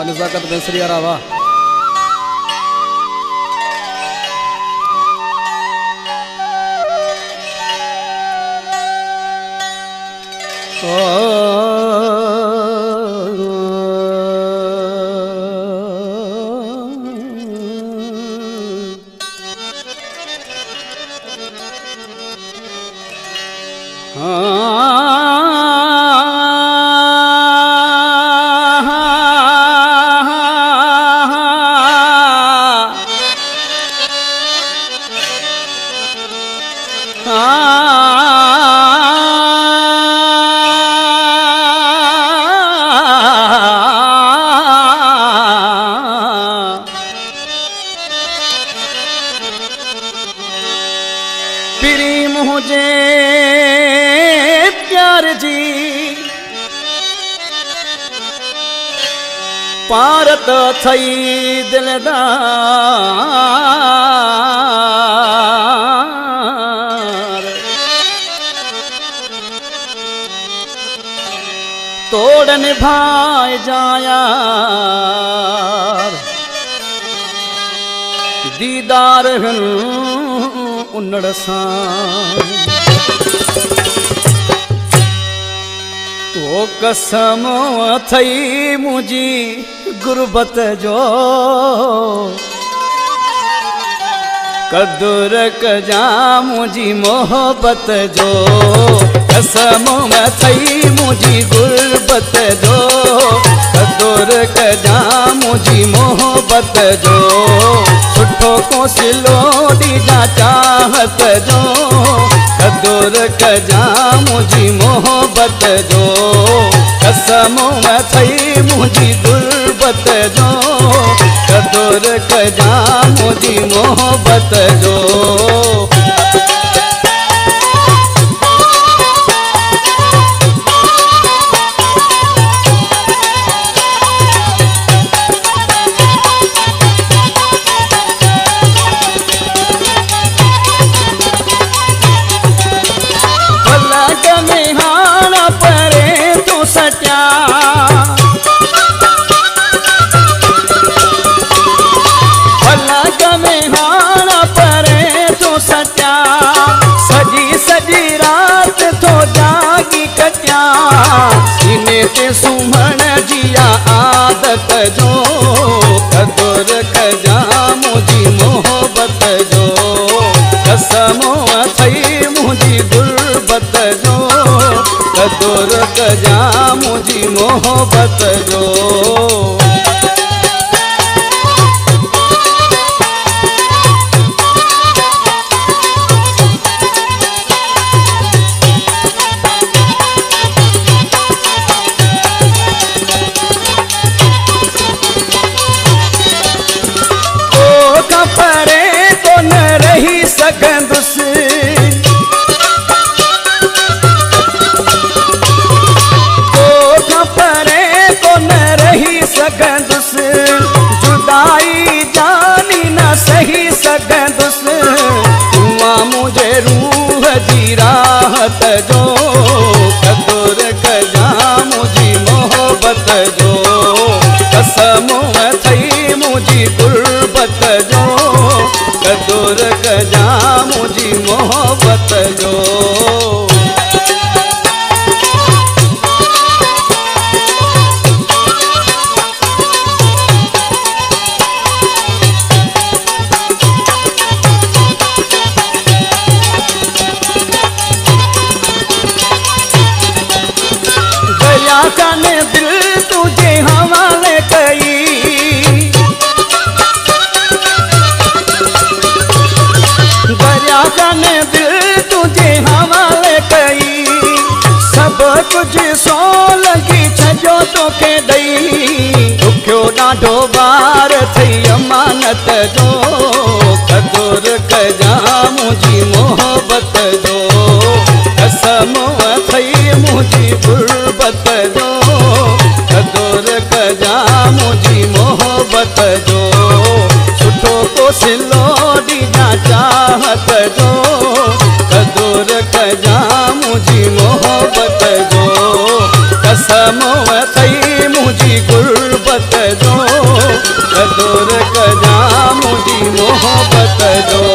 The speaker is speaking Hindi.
नज़ाकत बेसरिया रावा प्रेम हुजे प्यार जी पारत थई दिलदार तोड़ निभाए जायार दीदार उन्नड़ सां तो कसम थई मुझी गुरबत जो कदुर कजा मुझी मोहब्बत जो कसम थई मुझी गुरबत जो कदुर कजा मुझी मोहब्बत जो सुठो को सिलो दीजा चाहत जो कदुर कजा मुझी मोहब्बत जो कसम थई मुझी गुरबत जो कदुर कजा मुझी मोहब्बत जो सुमण जिया आदत जो कदुर कजा मुझी मोहब्बत जो कसम थई मुझी गुरबत जो कदुर कजा मुझी मोहब्बत जो जुदाई जानी न सही सकंदुस तुआ मुझे रूह जी राहत जो कदुर कजा मुझी मोहब्बत जो कसम थई मुझी गुरबत जो कदुर कजा मुझी मोहब्बत जो जाने दिल तुझे हवाले कई दरिया जाने दिल तुझे हवाले कई सब कुछ सो लगी छो तो के दई दुखियो ॾाढो बार थई अमानत जो कदुर कजा मुझी मोहब्बत जो कसम थई मुझी गुरबत जो कदुर कजा मुझी मोहब्बत जो सुठो को सिलो दीजा चाहत जो कदुर कजा मुझी मोहब्बत जो कसम थई मुझी गुरबत जो दो